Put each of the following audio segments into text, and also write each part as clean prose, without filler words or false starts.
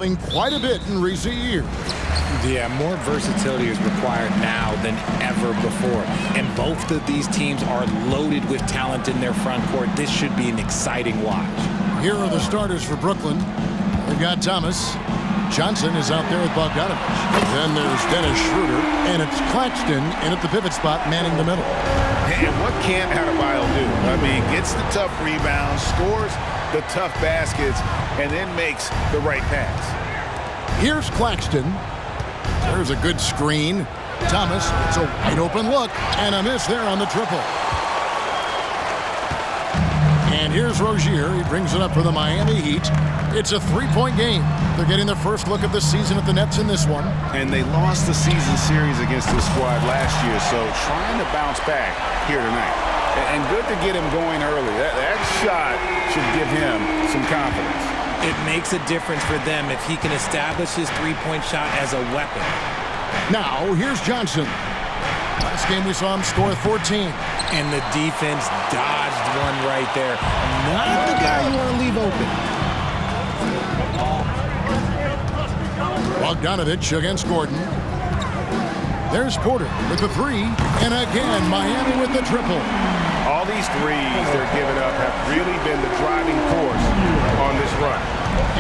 quite a bit in recent years. Yeah, more versatility is required now than ever before. And both of these teams are loaded with talent in their front court. This should be an exciting watch. Here are the starters for Brooklyn. They've got Thomas. Johnson is out there with Bogdanovich. Then there's Dennis Schroeder, and it's Claxton in at the pivot spot, manning the middle. And what can't Adebayo do? I mean, gets the tough rebounds, scores the tough baskets, and then makes the right pass. Here's Claxton. There's a good screen. Thomas, it's a wide open look, and a miss there on the triple. And here's Rozier. He brings it up for the Miami Heat. It's a three-point game. They're getting their first look of the season at the Nets in this one. And they lost the season series against this squad last year, so trying to bounce back here tonight. And good to get him going early. That shot should give him some confidence. It makes a difference for them if he can establish his three-point shot as a weapon. Now, here's Johnson. Last game we saw him score 14. And the defense dodged one right there. Not the guy you want to leave open. Bogdanovich against Gordon. There's Porter with the three. And again, Miami with the triple. All these threes they're giving up have really been the driving force on this run.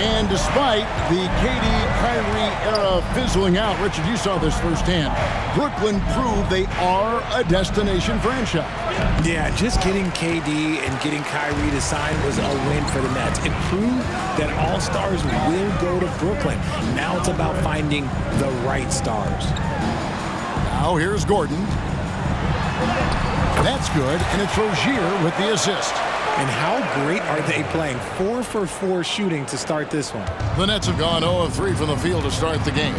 And despite the KD-Kyrie era fizzling out, Richard, you saw this firsthand, Brooklyn proved they are a destination franchise. Yeah, just getting KD and getting Kyrie to sign was a win for the Nets. It proved that all stars will go to Brooklyn. Now it's about finding the right stars. Now here's Gordon. That's good, and it's Rozier with the assist. And how great are they playing? 4 for 4 shooting to start this one. The Nets have gone 0 of 3 from the field to start the game.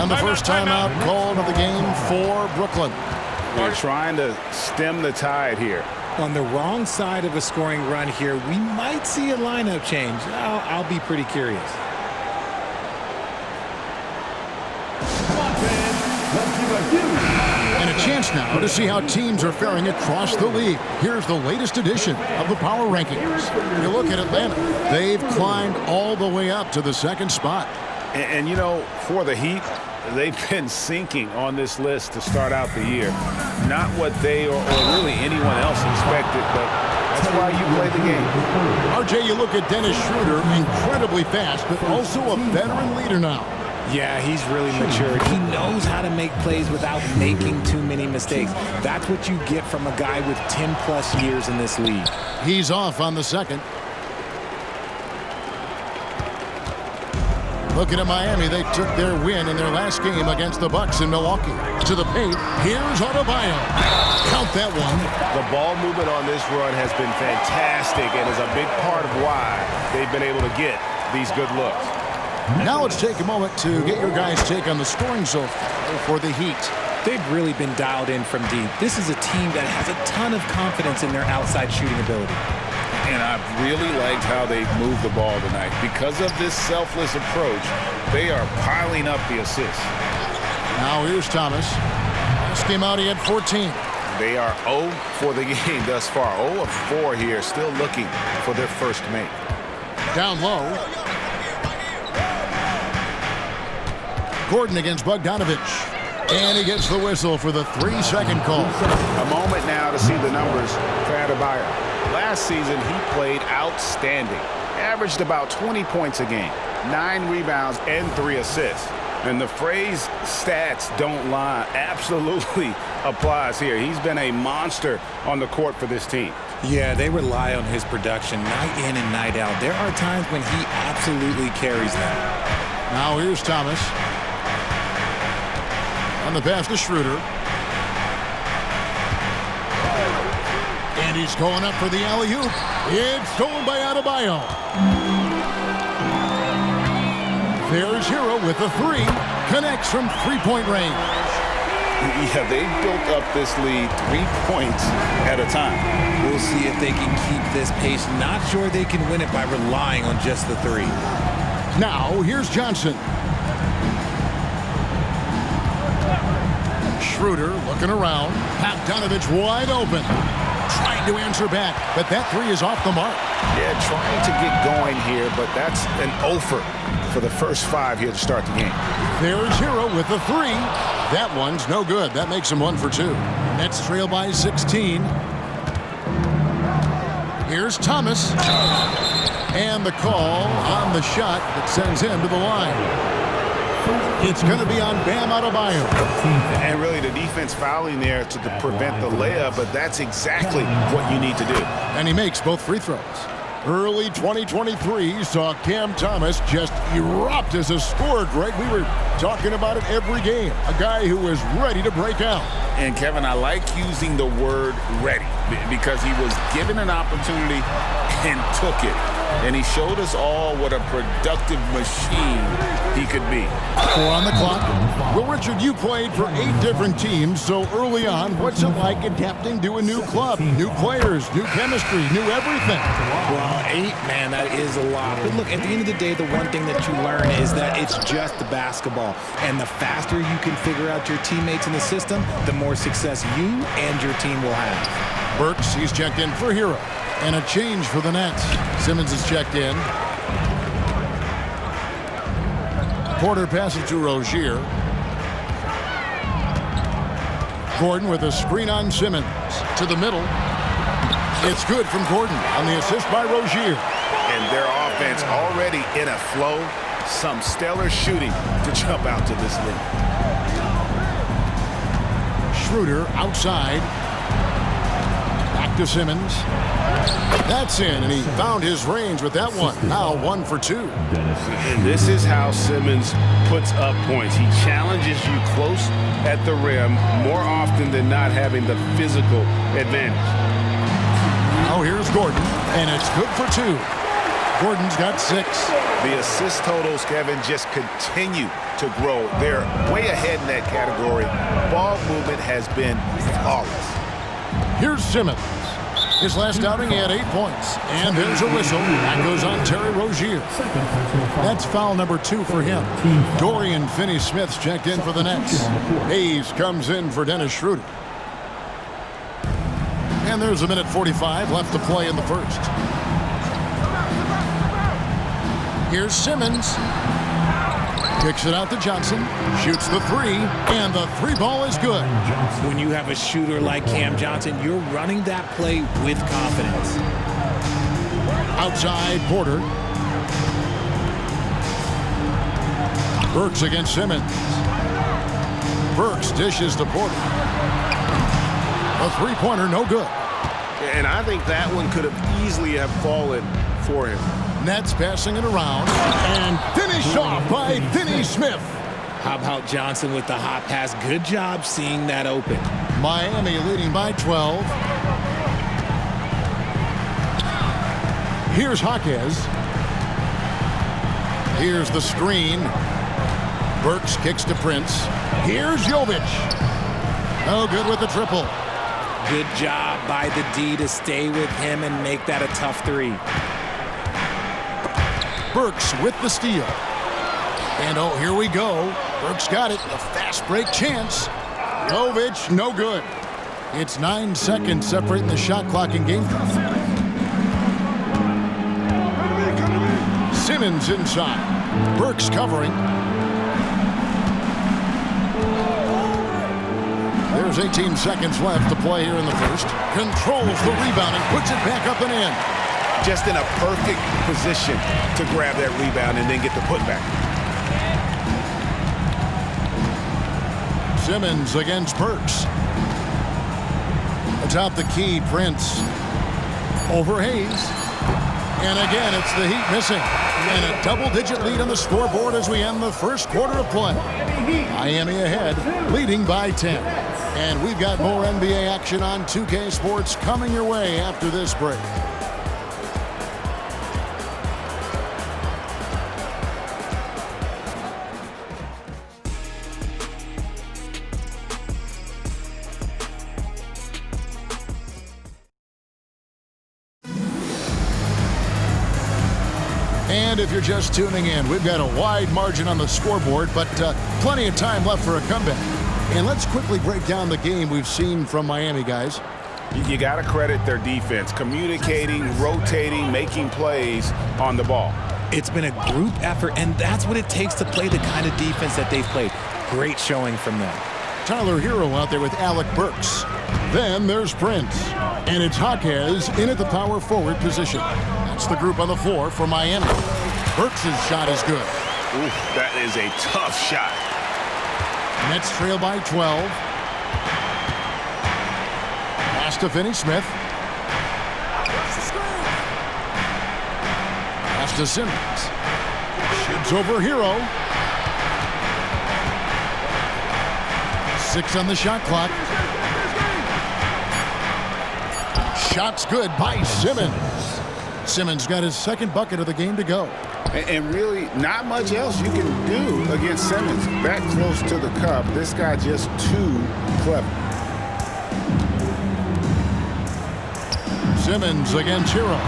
And the first timeout called of the game for Brooklyn. They're trying to stem the tide here. On the wrong side of a scoring run here, we might see a lineup change. I'll be pretty curious. And a chance now to see how teams are faring across the league. Here's the latest edition of the Power Rankings. You look at Atlanta. They've climbed all the way up to the second spot. And you know, for the Heat, they've been sinking on this list to start out the year. Not what they or really anyone else expected, but that's why you play the game. RJ, you look at Dennis Schroeder, incredibly fast, but also a veteran leader now. Yeah, he's really matured. He knows how to make plays without making too many mistakes. That's what you get from a guy with 10-plus years in this league. He's off on the second. Looking at Miami, they took their win in their last game against the Bucks in Milwaukee. To the paint, here's Adebayo. Count that one. The ball movement on this run has been fantastic and is a big part of why they've been able to get these good looks. Now let's take a moment to get your guys' take on the scoring so far for the Heat. They've really been dialed in from deep. This is a team that has a ton of confidence in their outside shooting ability. And I've really liked how they've moved the ball tonight. Because of this selfless approach, they are piling up the assists. Now here's Thomas. Last game out, he had 14. They are 0 for the game thus far. 0 of 4 here, still looking for their first make. Down low. Gordon against Bogdanovich. And he gets the whistle for the 3-second call. A moment now to see the numbers for Adebayo. Last season, he played outstanding. Averaged about 20 points a game, 9 rebounds, and 3 assists. And the phrase stats don't lie absolutely applies here. He's been a monster on the court for this team. Yeah, they rely on his production night in and night out. There are times when he absolutely carries them. Now here's Thomas. On the pass to Schroeder. And he's going up for the alley-oop. It's stolen by Adebayo. There's Hero with the 3. Connects from three-point range. Yeah, they've built up this lead 3 points at a time. We'll see if they can keep this pace. Not sure they can win it by relying on just the 3. Now, here's Johnson. Schroeder looking around. Bogdanovich wide open. trying to answer back, but that three is off the mark. Yeah, trying to get going here, but that's an offer for the first 5 here to start the game. There's Hero with the three. That one's no good. That makes him 1 for 2. Nets trail by 16. Here's Thomas. And the call on the shot that sends him to the line. It's going to be on Bam Adebayo. And really the defense fouling there to prevent the layup, but that's exactly what you need to do. And he makes both free throws. Early 2023 saw Cam Thomas just erupt as a scorer, Greg. We were talking about it every game. A guy who was ready to break out. And, Kevin, I like using the word ready because he was given an opportunity and took it. And he showed us all what a productive machine he could be. 4 on the clock. Well, Richard, you played for 8 different teams so early on. What's it like adapting to a new club? New players, new chemistry, new everything. Well, 8, man, that is a lot. But look, at the end of the day, the one thing that you learn is that it's just the basketball. And the faster you can figure out your teammates in the system, the more success you and your team will have. Burks, he's checked in for Hero. And a change for the Nets. Simmons is checked in. Porter passes to Rozier. Gordon with a screen on Simmons. To the middle. It's good from Gordon on the assist by Rozier. And their offense already in a flow. Some stellar shooting to jump out to this lead. Schroeder outside. Back to Simmons. That's in, and he found his range with that one. Now 1 for 2. And this is how Simmons puts up points. He challenges you close at the rim more often than not, having the physical advantage. Now here's Gordon, and it's good for 2. Gordon's got 6. The assist totals, Kevin, just continue to grow. They're way ahead in that category. Ball movement has been flawless. Here's Simmons. His last outing, he had 8 points. And there's a whistle. That goes on Terry Rozier. That's foul number 2 for him. Dorian Finney-Smith's checked in for the Nets. Hayes comes in for Dennis Schroeder. And there's 1:45 left to play in the first. Here's Simmons. Kicks it out to Johnson. Shoots the 3, and the 3 ball is good. When you have a shooter like Cam Johnson, you're running that play with confidence. Outside, Porter. Burks against Simmons. Burks dishes to Porter. A 3-pointer, no good. And I think that one could have easily have fallen for him. Nets passing it around, and finished off by Finney-Smith. How about Johnson with the hot pass? Good job seeing that open. Miami leading by 12. Here's Jaquez. Here's the screen. Burks kicks to Prince. Here's Jovic. No good with the triple. Good job by the D to stay with him and make that a tough 3. Burks with the steal. And oh, here we go. Burks got it. A fast break chance. Jovic, no good. It's 9 seconds separating the shot clock in game 3. Simmons inside. Burks covering. There's 18 seconds left to play here in the first. Controls the rebound and puts it back up and in. Just in a perfect position to grab that rebound and then get the putback. Simmons against Burks. Atop the key, Prince. Over Hayes. And again, it's the Heat missing. And a double-digit lead on the scoreboard as we end the first quarter of play. Miami ahead, leading by 10. And we've got more NBA action on 2K Sports coming your way after this break. And if you're just tuning in, we've got a wide margin on the scoreboard, but plenty of time left for a comeback. And let's quickly break down the game we've seen from Miami, guys. You got to credit their defense, communicating, rotating, making plays on the ball. It's been a group effort, and that's what it takes to play the kind of defense that they've played. Great showing from them. Tyler Hero out there with Alec Burks. Then there's Prince. And it's Jaquez in at the power forward position. That's the group on the floor for Miami. Burks' shot is good. Ooh, that is a tough shot. Nets trail by 12. Pass to Finney-Smith. Pass to Simmons. Shoots over Hero. 6 on the shot clock. Shot's good by Simmons. Simmons got his second bucket of the game to go. And really, not much else you can do against Simmons. That close to the cup, this guy just too clever. Simmons against Hero.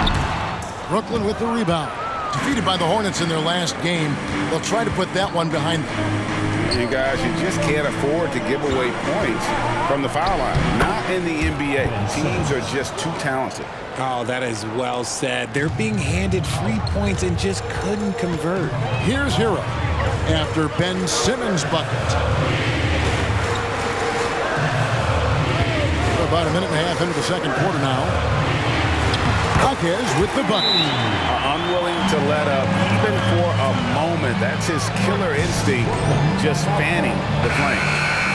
Brooklyn with the rebound. Defeated by the Hornets in their last game. They'll try to put that one behind them. You guys, you just can't afford to give away points from the foul line. Not in the NBA. Teams are just too talented. Oh, that is well said. They're being handed free points and just couldn't convert. Here's Hero after Ben Simmons' bucket. We're about a minute and a half into the second quarter now. Jaquez with the bucket. Unwilling to let up even for a moment. That's his killer instinct, just fanning the flame.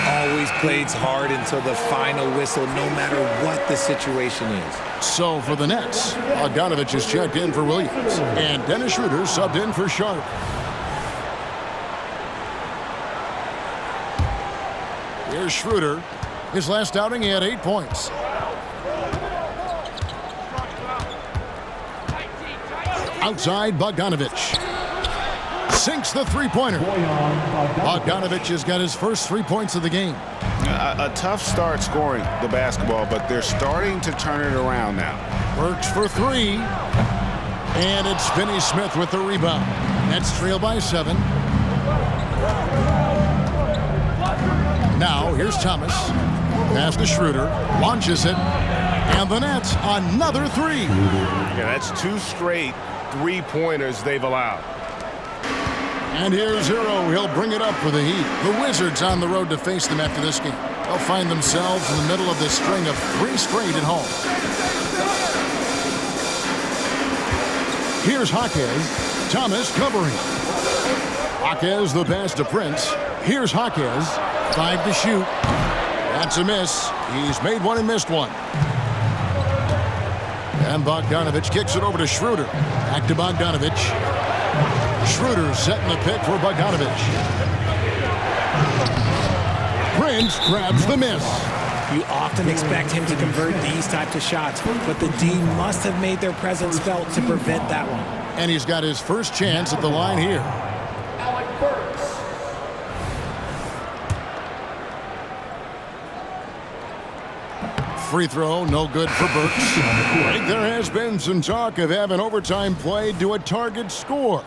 Always plays hard until the final whistle, no matter what the situation is. So for the Nets, Bogdanovich is checked in for Williams, and Dennis Schroeder subbed in for Sharp. Here's Schroeder. His last outing, he had 8 points. Outside, Bogdanovich. Sinks the three-pointer. Bogdanovich has got his first 3 points of the game. A tough start scoring the basketball, but they're starting to turn it around now. Works for 3. And it's Finney-Smith with the rebound. Nets trail by 7. Now, here's Thomas. Pass to Schroeder. Launches it. And the Nets, another 3. Yeah, that's 2 straight three-pointers they've allowed. And here's Hero. He'll bring it up for the Heat. The Wizards on the road to face them after this game. They'll find themselves in the middle of this string of 3 straight at home. Here's Jaquez. Thomas covering. Jaquez the pass to Prince. Here's Jaquez. 5 to shoot. That's a miss. He's made one and missed one. And Bogdanovich kicks it over to Schroeder. Back to Bogdanovich. Schroeder setting the pick for Bogdanovich. Prince grabs the miss. You often expect him to convert these types of shots, but the D must have made their presence felt to prevent that one. And he's got his first chance at the line here. Free throw, no good for Burks. There has been some talk of having overtime played to a target score.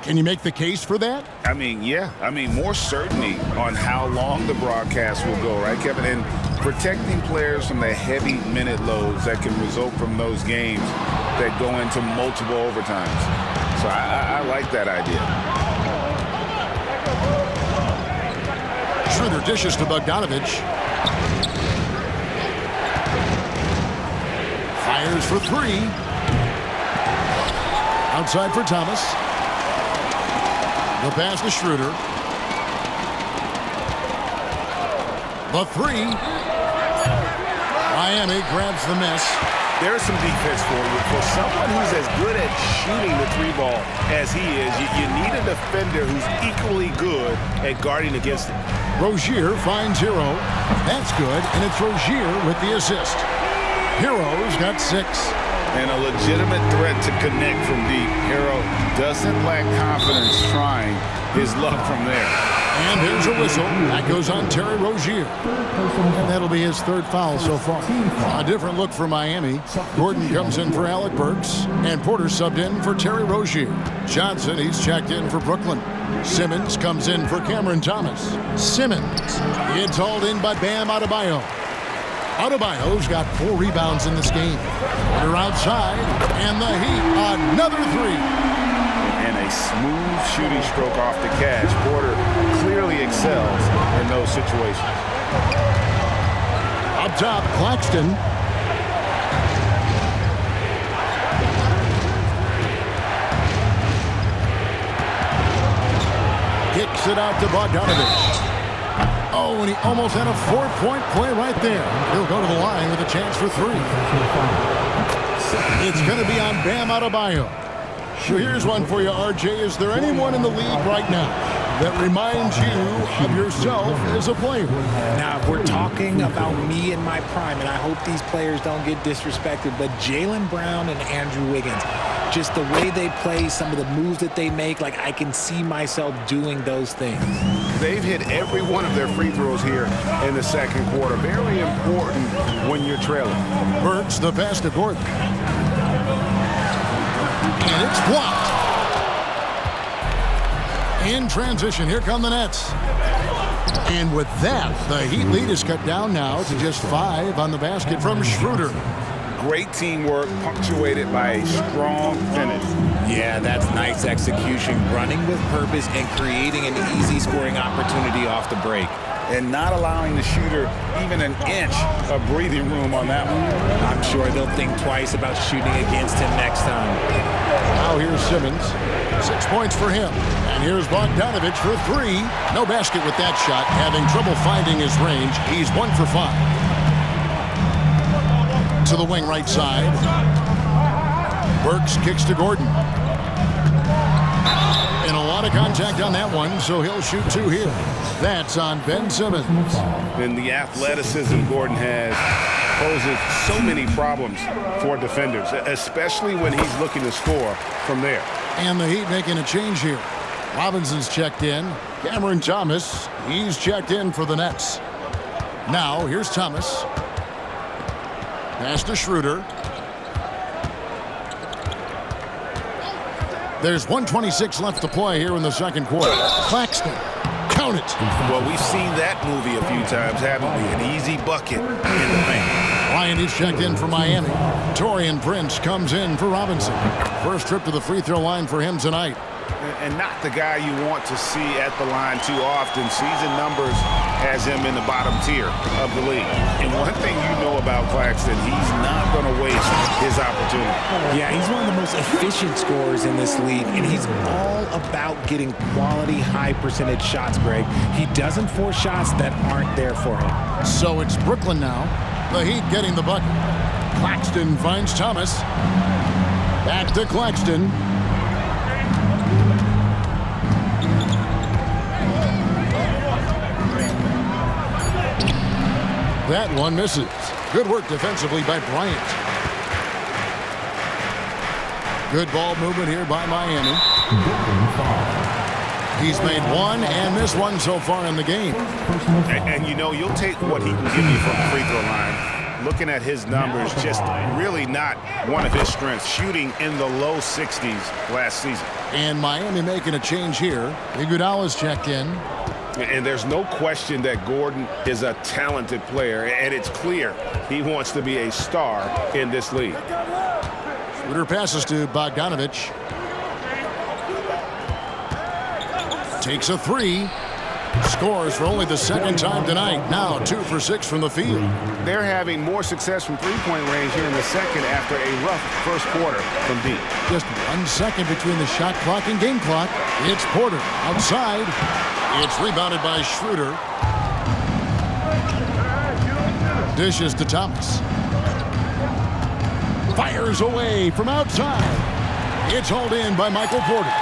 Can you make the case for that? I mean, yeah. I mean, more certainty on how long the broadcast will go, right, Kevin? And protecting players from the heavy minute loads that can result from those games that go into multiple overtimes. So I like that idea. Schroeder dishes to Bogdanovich. Fires for 3. Outside for Thomas. The pass to Schroeder. The 3. Miami grabs the miss. There's some defense for you. For someone who's as good at shooting the 3-ball as he is, you need a defender who's equally good at guarding against it. Rozier finds Hero. That's good, and it's Rozier with the assist. Hero's got 6. And a legitimate threat to connect from deep. Hero doesn't lack confidence trying his luck from there. And here's a whistle. That goes on Terry Rozier. And that'll be his 3rd foul so far. A different look for Miami. Gordon comes in for Alec Burks. And Porter subbed in for Terry Rozier. Johnson, he's checked in for Brooklyn. Simmons comes in for Cameron Thomas. Simmons, it's hauled in by Bam Adebayo. Adebayo's got 4 rebounds in this game. They're outside, and the Heat, another 3. And a smooth shooting stroke off the catch. Porter clearly excels in those situations. Up top, Claxton. Kicks it out to Bogdanovich. Oh, and he almost had a 4-point play right there. He'll go to the line with a chance for 3. It's going to be on Bam Adebayo. So here's one for you, RJ. Is there anyone in the league right now that reminds you of yourself as a player? Now, if we're talking about me in my prime, and I hope these players don't get disrespected, but Jaylen Brown and Andrew Wiggins, just the way they play, some of the moves that they make, like I can see myself doing those things. They've hit every one of their free throws here in the second quarter. Very important when you're trailing. Burks the pass to Gordon. And it's blocked. In transition, here come the Nets. And with that, the Heat lead is cut down now to just 5 on the basket from Schroeder. Great teamwork punctuated by a strong finish. Yeah, that's nice execution, running with purpose and creating an easy scoring opportunity off the break. And not allowing the shooter even an inch of breathing room on that one. I'm sure they'll think twice about shooting against him next time. Now here's Simmons. 6 points for him. And here's Bogdanovich for 3. No basket with that shot. Having trouble finding his range. He's 1 for 5. To the wing right side. Burks kicks to Gordon. And a lot of contact on that one, so he'll shoot 2 here. That's on Ben Simmons. And the athleticism Gordon has poses so many problems for defenders, especially when he's looking to score from there. And the Heat making a change here. Robinson's checked in. Cameron Thomas, he's checked in for the Nets. Now, here's Thomas. Pass to Schroeder. There's 1:26 left to play here in the second quarter. Claxton. Count it. Well, we've seen that movie a few times, haven't we? An easy bucket in the paint. Ryan is checked in for Miami. Taurean Prince comes in for Robinson. First trip to the free throw line for him tonight. And not the guy you want to see at the line too often. Season numbers has him in the bottom tier of the league. And one thing you know about Claxton, he's not going to waste his opportunity. Yeah, he's one of the most efficient scorers in this league, and he's all about getting quality, high percentage shots, Greg. He doesn't force shots that aren't there for him. So it's Brooklyn now. The Heat getting the bucket. Claxton finds Thomas. Back to Claxton. That one misses. Good work defensively by Bryant. Good ball movement here by Miami. He's made 1 and missed 1 so far in the game. And you know, you'll take what he can give you from the free throw line. Looking at his numbers, just really not one of his strengths. Shooting in the low 60s last season. And Miami making a change here. Iguodala's checked in. And there's no question that Gordon is a talented player, and it's clear he wants to be a star in this league. Schroeder passes to Bogdanovich. Takes a 3. Scores for only the second time tonight. Now 2 for 6 from the field. They're having more success from three-point range here in the second after a rough first quarter from deep. Just 1 second between the shot clock and game clock. It's Porter outside. It's rebounded by Schroeder. Dishes to Thomas. Fires away from outside. It's hauled in by Michael Porter.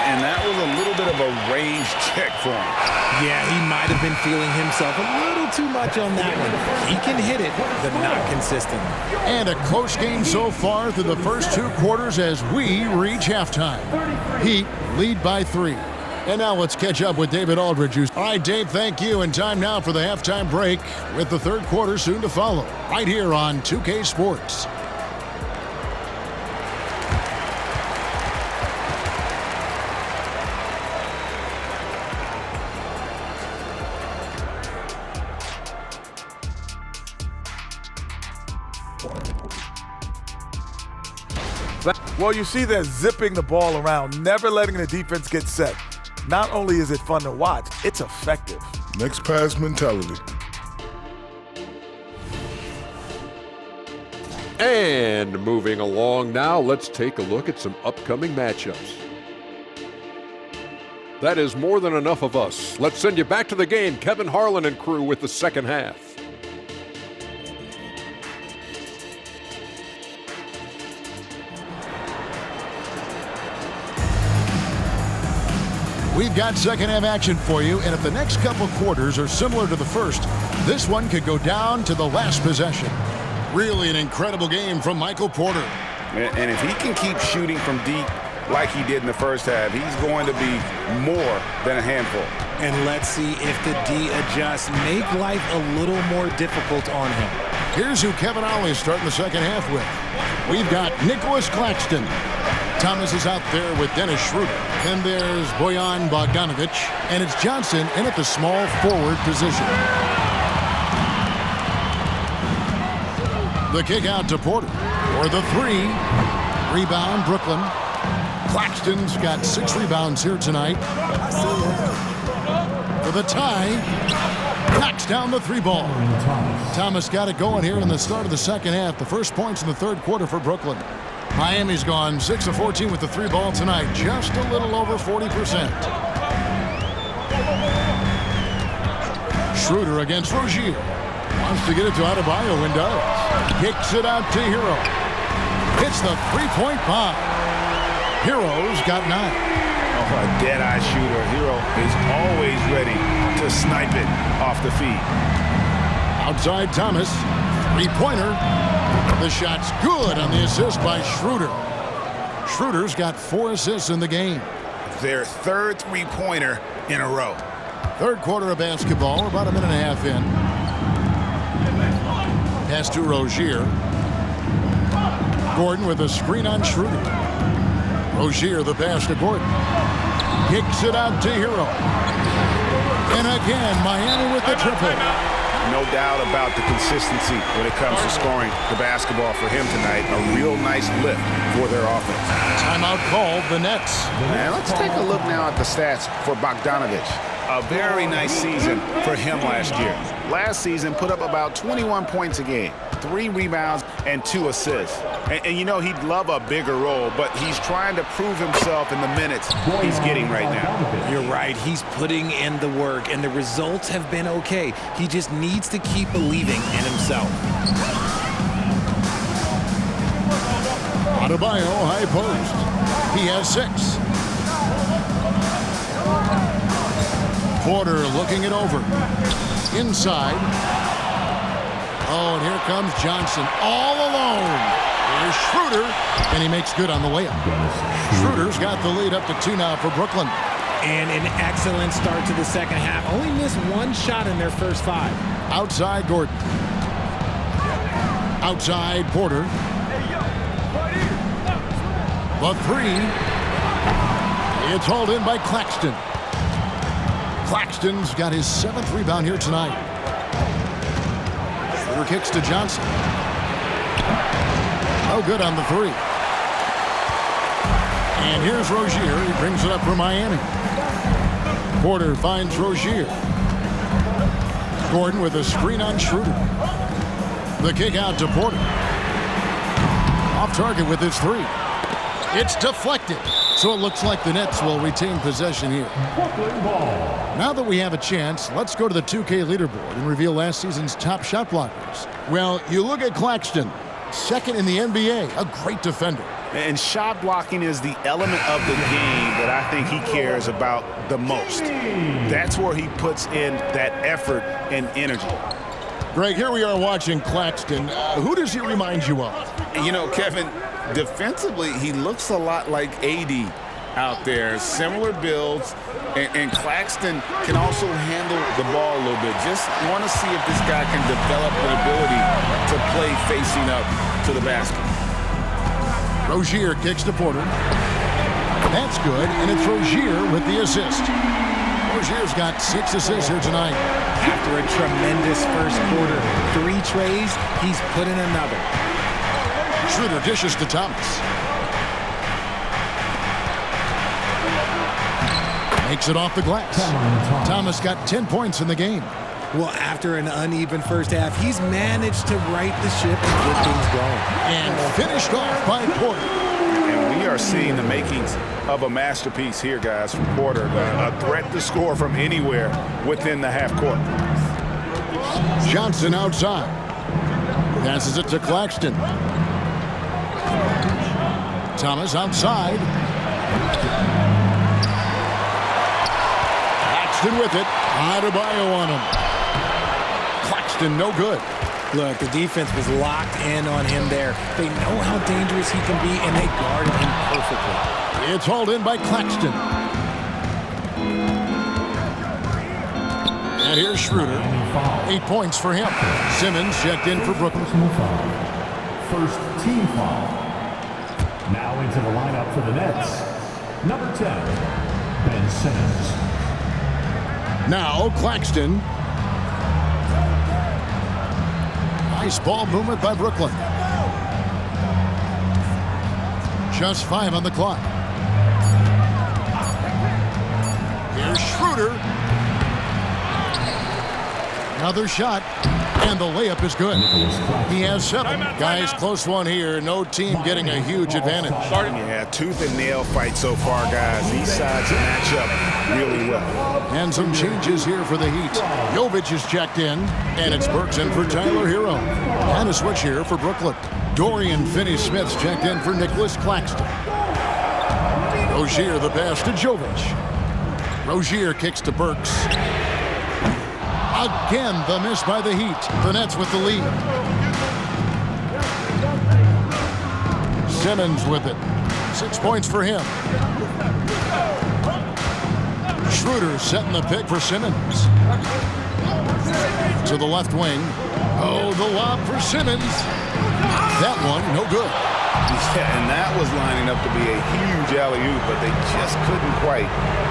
And that was a little bit of a range check for him. Yeah, he might have been feeling himself a little too much on that one. He can hit it, but not consistently. And a close game so far through the first 2 quarters as we reach halftime. Heat lead by 3. And now let's catch up with David Aldridge. All right, Dave, thank you. And time now for the halftime break with the third quarter soon to follow. Right here on 2K Sports. Well, you see they're zipping the ball around, never letting the defense get set. Not only is it fun to watch, it's effective. Next pass mentality. And moving along now, let's take a look at some upcoming matchups. That is more than enough of us. Let's send you back to the game, Kevin Harlan and crew with the second half. We've got second half action for you, and if the next couple quarters are similar to the first, this one could go down to the last possession. Really an incredible game from Michael Porter. And if he can keep shooting from deep like he did in the first half, he's going to be more than a handful. And let's see if the D adjusts, make life a little more difficult on him. Here's who Kevin Ollie is starting the second half with. We've got Nicholas Claxton. Thomas is out there with Dennis Schroeder. Then there's Bojan Bogdanovic. And it's Johnson in at the small forward position. The kick out to Porter for the three. Rebound, Brooklyn. Claxton's got 6 rebounds here tonight. For the tie, knocks down the 3 ball. Thomas got it going here in the start of the second half. The first points in the third quarter for Brooklyn. Miami's gone 6 of 14 with the 3 ball tonight, just a little over 40%. Schroeder against Rozier. Wants to get it to Adebayo and does. Kicks it out to Hero. Hits the 3-point bomb. Hero's got 9. Oh, a dead-eye shooter. Hero is always ready to snipe it off the feed. Outside Thomas. 3-pointer. The shot's good on the assist by Schroeder. Schroeder's got 4 assists in the game. Their third 3-pointer in a row. Third quarter of basketball. We're about a minute and a half in. Pass to Rozier. Gordon with a screen on Schroeder. Rozier the pass to Gordon. Kicks it out to Hero. And again, Miami with the triple. No doubt about the consistency when it comes to scoring the basketball for him tonight. A real nice lift for their offense. Timeout called, the Nets. And let's take a look now at the stats for Bogdanovic. A very nice season for him last year. Last season put up about 21 points a game, 3 rebounds, and 2 assists. And you know, he'd love a bigger role, but he's trying to prove himself in the minutes he's getting right now. You're right. He's putting in the work, and the results have been okay. He just needs to keep believing in himself. Adebayo, high post. He has 6. Porter looking it over. Inside. Oh, and here comes Johnson all alone. Here's Schroeder, and he makes good on the layup. Schroeder's got the lead up to 2 now for Brooklyn. And an excellent start to the second half. Only missed 1 shot in their first 5. Outside Gordon. Outside Porter. The 3. It's hauled in by Claxton. Claxton's got his 7th rebound here tonight. Schroeder kicks to Johnson. Oh, good on the 3. And here's Rozier. He brings it up for Miami. Porter finds Rozier. Gordon with a screen on Schroeder. The kick out to Porter. Off target with his 3. It's deflected. So it looks like the Nets will retain possession here. Now that we have a chance, let's go to the 2K leaderboard and reveal last season's top shot blockers. Well, you look at Claxton, 2nd in the NBA, a great defender. And shot blocking is the element of the game that I think he cares about the most. That's where he puts in that effort and energy. Greg, here we are watching Claxton. Who does he remind you of? You know, Kevin, defensively, he looks a lot like AD out there. Similar builds, and Claxton can also handle the ball a little bit. Just want to see if this guy can develop an ability to play facing up to the basket. Rozier kicks to Porter. That's good, and it's Rozier with the assist. Rozier's got 6 assists here tonight. After a tremendous first quarter, 3 trays, he's put in another. Schroeder dishes to Thomas. Takes it off the glass. Thomas got 10 points in the game. Well, after an uneven first half, he's managed to right the ship and get things going. And finished off by Porter. And we are seeing the makings of a masterpiece here, guys, from Porter. A threat to score from anywhere within the half court. Johnson outside. Passes it to Claxton. Thomas outside. Claxton with it. Adebayo on him. Claxton no good. Look, the defense was locked in on him there. They know how dangerous he can be, and they guarded him perfectly. It's hauled in by Claxton. And here's Schroeder. 8 points for him. Simmons checked in for Brooklyn. First team foul. Now into the lineup for the Nets. Number 10, Ben Simmons. Now Claxton. Nice ball movement by Brooklyn. Just 5 on the clock. Here's Schroeder. Another shot, and the layup is good. He has 7. Guys, close one here. No team getting a huge advantage. Yeah, tooth and nail fight so far, guys. These sides match up really well. And some changes here for the Heat. Jovic is checked in, and it's Burks in for Tyler Hero. And a switch here for Brooklyn. Dorian Finney-Smith's checked in for Nicholas Claxton. Rozier the pass to Jovic. Rozier kicks to Burks. Again, the miss by the Heat. The Nets with the lead. Simmons with it. 6 points for him. Schroeder setting the pick for Simmons. To the left wing. Oh, the lob for Simmons. That one, no good. Yeah, and that was lining up to be a huge alley-oop, but they just couldn't quite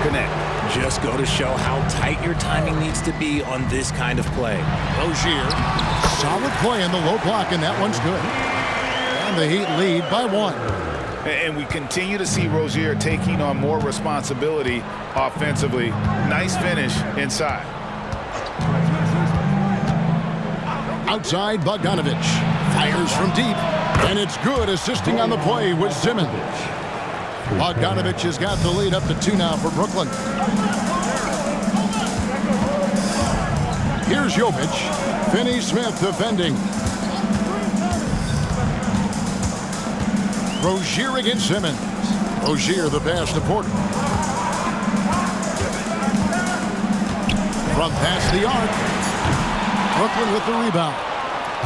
connect. Just go to show how tight your timing needs to be on this kind of play. Rozier, solid play in the low block, and that one's good. And the Heat lead by 1. And we continue to see Rozier taking on more responsibility offensively. Nice finish inside. Outside, Bogdanovich fires from deep, and it's good, assisting on the play with Simmons. Bogdanovich has got the lead up to 2 now for Brooklyn. Here's Jovic. Finney-Smith defending. Rozier against Simmons. Rozier the pass to Porter. From past the arc. Brooklyn with the rebound.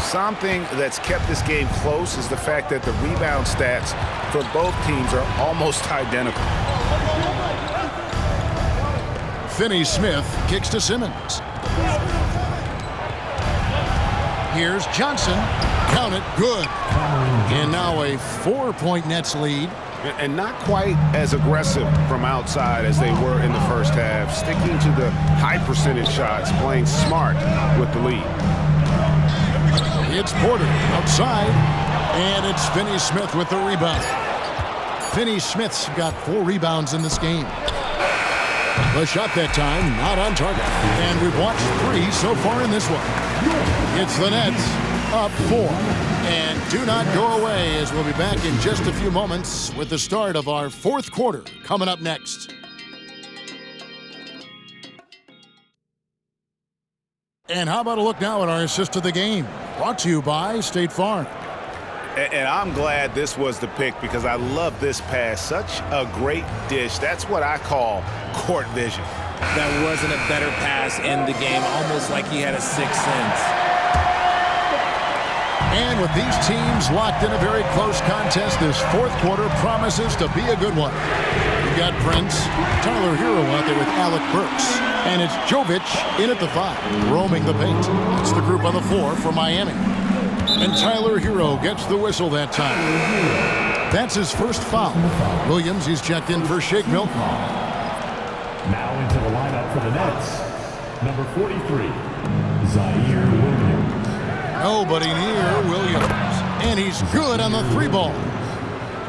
Something that's kept this game close is the fact that the rebound stats for both teams are almost identical. Finney-Smith kicks to Simmons. Here's Johnson. Count it, good. And now a 4-point Nets lead. And not quite as aggressive from outside as they were in the first half. Sticking to the high percentage shots, playing smart with the lead. It's Porter outside, and it's Finney-Smith with the rebound. Finney-Smith's got 4 rebounds in this game. The shot that time, not on target. And we've watched 3 so far in this one. It's the Nets up 4. And do not go away, as we'll be back in just a few moments with the start of our 4th quarter coming up next. And how about a look now at our assist of the game? Brought to you by State Farm. And I'm glad this was the pick because I love this pass. Such a great dish. That's what I call court vision. That wasn't a better pass in the game, almost like he had a 6th sense. And with these teams locked in a very close contest, this 4th quarter promises to be a good one. We've got Prince, Tyler Hero out there with Alec Burks. And it's Jovic in at the 5, roaming the paint. It's the group on the floor for Miami. And Tyler Hero gets the whistle that time. That's his first foul. Williams, he's checked in for Shake Milton. Now into the lineup for the Nets. Number 43, Zaire Williams. Nobody near Williams. And he's good on the 3 ball.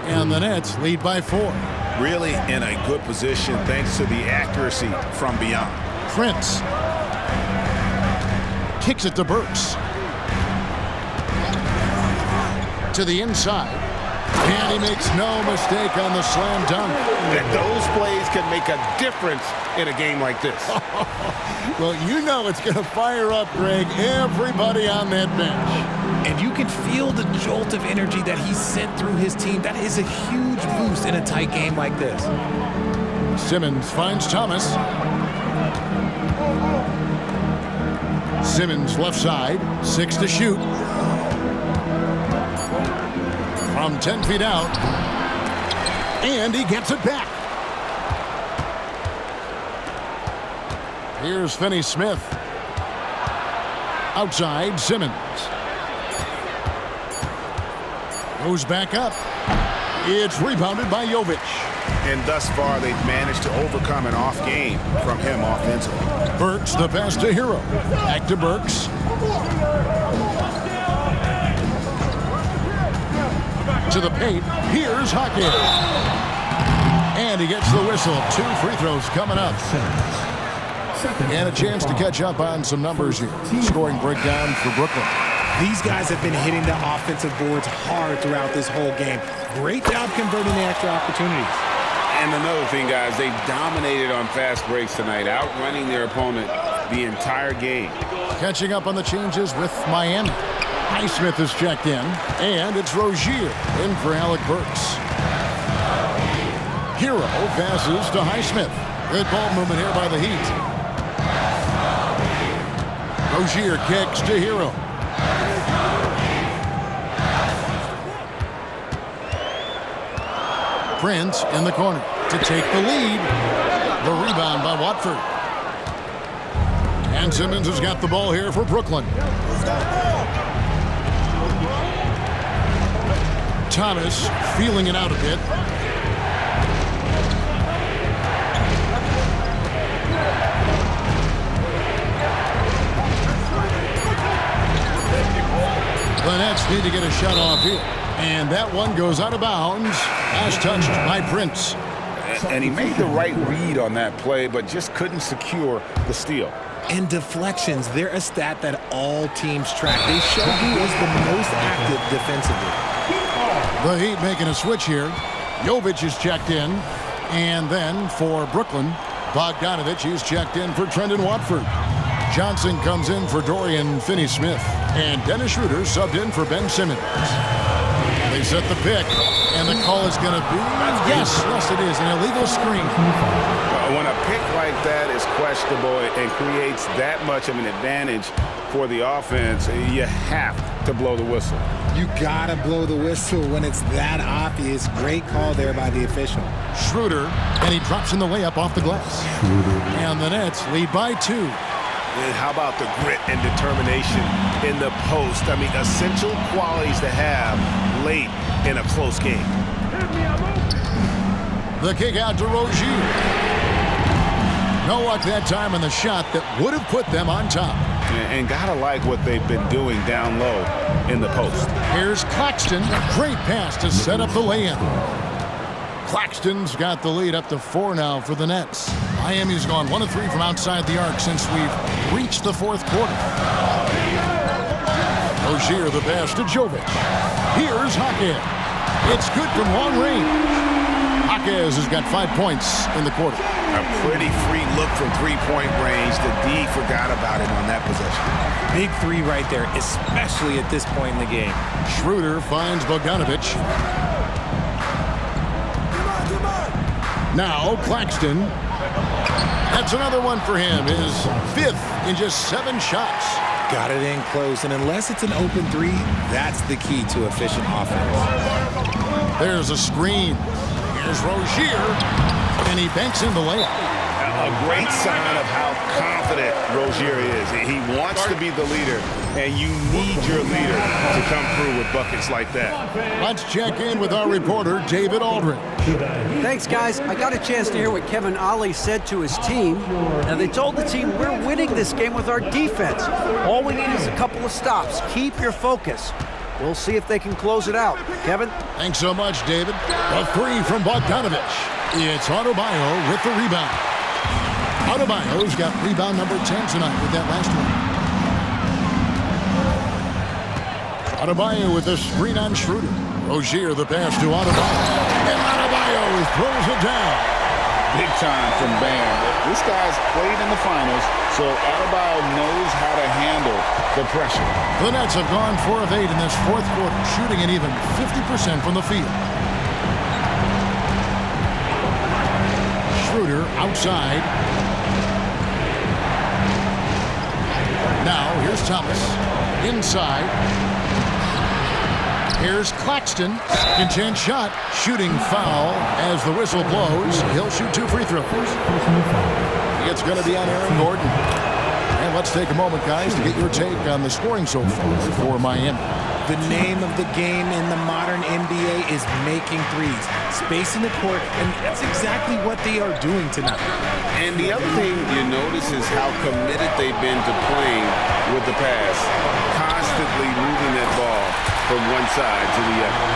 And the Nets lead by 4. Really in a good position thanks to the accuracy from beyond. Prince kicks it to Burks. To the inside. And he makes no mistake on the slam dunk. Those plays can make a difference in a game like this. Well, you know it's going to fire up, Greg, everybody on that bench. And you can feel the jolt of energy that he sent through his team. That is a huge boost in a tight game like this. Simmons finds Thomas. Simmons left side, 6 to shoot. From 10 feet out. And he gets it back. Here's Finney-Smith. Outside, Simmons. Goes back up. It's rebounded by Jovic. And thus far, they've managed to overcome an off game from him offensively. Burks, the pass to Hero. Back to Burks. To the paint. Here's Hockey. And he gets the whistle. 2 free throws coming up. And a chance to catch up on some numbers here. Scoring breakdown for Brooklyn. These guys have been hitting the offensive boards hard throughout this whole game. Great job converting the extra opportunities. And another thing, guys, they dominated on fast breaks tonight, outrunning their opponent the entire game. Catching up on the changes with Miami. Highsmith is checked in, and it's Rozier in for Alec Burks. Hero passes to Highsmith. Good ball movement here by the Heat. Rozier kicks to Hero. Prince in the corner to take the lead. The rebound by Watford. And Simmons has got the ball here for Brooklyn. Thomas feeling it out a bit. The Nets need to get a shot off here. And that one goes out of bounds. As touched by Prince. And he made the right read on that play, but just couldn't secure the steal. And deflections, they're a stat that all teams track. They show who is the most active defensively. The Heat making a switch here. Jovic is checked in. And then for Brooklyn, Bogdanovich is checked in for Trendon Watford. Johnson comes in for Dorian Finney-Smith. And Dennis Schroeder subbed in for Ben Simmons. They set the pick, and the call is going to be, yes, it is, an illegal screen. When a pick like that is questionable and creates that much of an advantage for the offense, you have to blow the whistle. You gotta blow the whistle when it's that obvious. Great call there by the official. Schroeder, and he drops in the layup off the glass. And the Nets lead by 2. And how about the grit and determination in the post? I mean, essential qualities to have late in a close game. The kick out to Rozier. No luck that time on the shot that would have put them on top. And gotta like what they've been doing down low in the post. Here's Claxton. Great pass to set up the lay-in. Claxton's got the lead up to 4 now for the Nets. Miami's gone 1 of 3 from outside the arc since we've reached the 4th quarter. Rozier the pass to Jovic. Here's Jaquez. It's good from long range. Jaquez has got 5 points in the quarter. A pretty free look from three-point range. The D forgot about it on that possession. Big 3 right there, especially at this point in the game. Schroeder finds Bogdanovich. Now Claxton. That's another one for him. His 5th in just 7 shots. Got it in close, and unless it's an open 3, that's the key to efficient offense. There's a screen. Here's Rozier, and he banks in the layup. A great sign of how confident Rozier is. He wants to be the leader, and you need your leader to come through with buckets like that. Let's check in with our reporter, David Aldridge. Thanks, guys. I got a chance to hear what Kevin Ollie said to his team. Now, they told the team, we're winning this game with our defense. All we need is a couple of stops. Keep your focus. We'll see if they can close it out. Kevin? Thanks so much, David. A 3 from Bogdanovich. It's Adebayo with the rebound. Adebayo's got rebound number 10 tonight with that last one. Adebayo with a screen on Schroeder. Rozier the pass to Adebayo. And Adebayo throws it down. Big time from Bam. This guy's played in the finals, so Adebayo knows how to handle the pressure. The Nets have gone 4 of 8 in this fourth quarter, shooting an even 50% from the field. Schroeder outside. Now here's Thomas. Inside. Here's Claxton. Second chance shot. Shooting foul as the whistle blows. He'll shoot 2 free throws. It's going to be on Aaron Gordon. And let's take a moment, guys, to get your take on the scoring so far for Miami. The name of the game in the modern NBA is making threes, spacing the court, and that's exactly what they are doing tonight. And the other thing you notice is how committed they've been to playing with the pass, constantly moving that ball from one side to the other.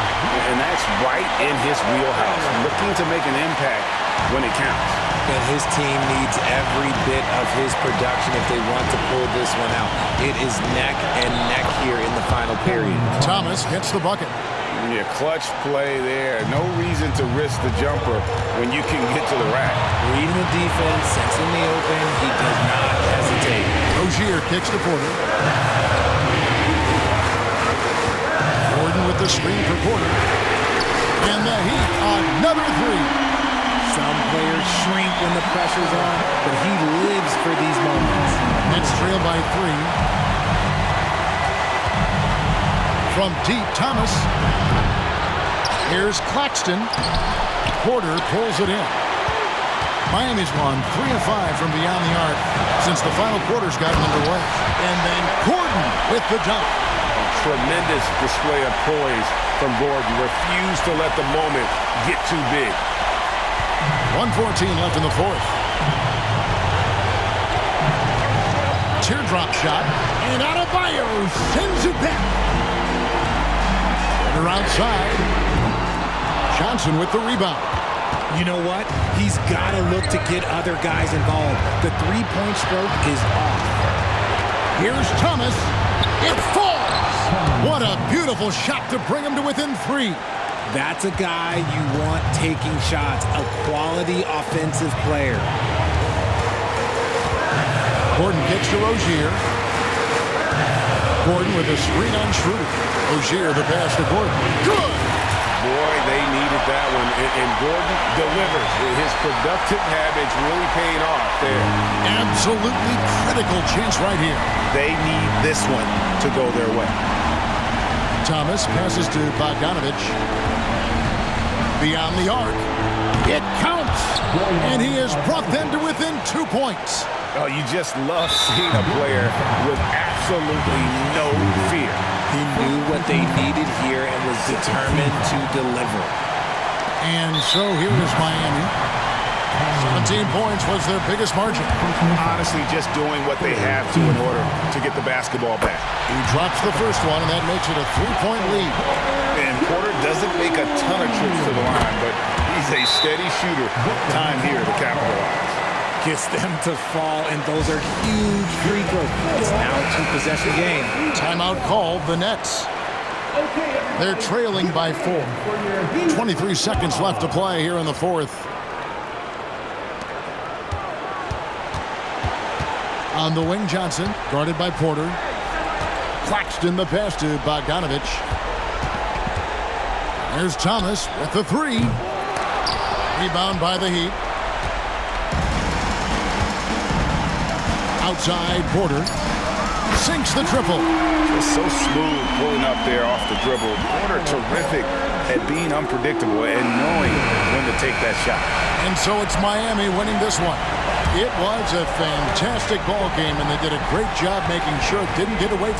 And that's right in his wheelhouse, looking to make an impact when it counts. And his team needs every bit of his production if they want to pull this one out. It is neck and neck here in the final period. Thomas gets the bucket. Yeah, clutch play there. No reason to risk the jumper when you can get to the rack. Reading the defense, sensing the open, he does not hesitate. Rozier kicks to Porter. Gordon with the screen for Porter. And the Heat, another three. Some players shrink when the pressure's on, but he lives for these moments. Nets trail by 3. From deep, Thomas. Here's Claxton. Porter pulls it in. Miami's won 3 of 5 from beyond the arc since the final quarter's gotten underway. And then Gordon with the dunk. A tremendous display of poise from Gordon. Refused to let the moment get too big. 1:14 left in the fourth. Teardrop shot. And Adebayo sends it back. Porter outside. Johnson with the rebound. You know what? He's got to look to get other guys involved. The three-point stroke is off. Here's Thomas. It falls. What a beautiful shot to bring him to within 3. That's a guy you want taking shots, a quality offensive player. Gordon kicks to Rozier. Gordon with a screen on Schroeder. Rozier the pass to Gordon. Good! Boy, they needed that one, and Gordon delivers. His productive habits really paying off there. Absolutely critical chance right here. They need this one to go their way. Thomas passes to Bogdanovich. Beyond the arc. It counts! And he has brought them to within 2 points. Oh, you just love seeing a player with absolutely no fear. He knew what they needed here and was determined to deliver. And so here is Miami. 17 points was their biggest margin. Honestly, just doing what they have to in order to get the basketball back. He drops the first one, and that makes it a 3-point lead. And Porter doesn't make a ton of trips to the line, but he's a steady shooter. Time here to capitalize. Gets them to fall, and those are huge free throws. It's now a 2-possession game. Timeout called, the Nets. They're trailing by 4. 23 seconds left to play here in the fourth. On the wing, Johnson, guarded by Porter. Claxton the pass to Bogdanovich. There's Thomas with the 3. Rebound by the Heat. Outside, Porter. Sinks the triple. Just so smooth pulling up there off the dribble. Porter terrific at being unpredictable and knowing when to take that shot. And so it's Miami winning this one. It was a fantastic ball game, and they did a great job making sure it didn't get away from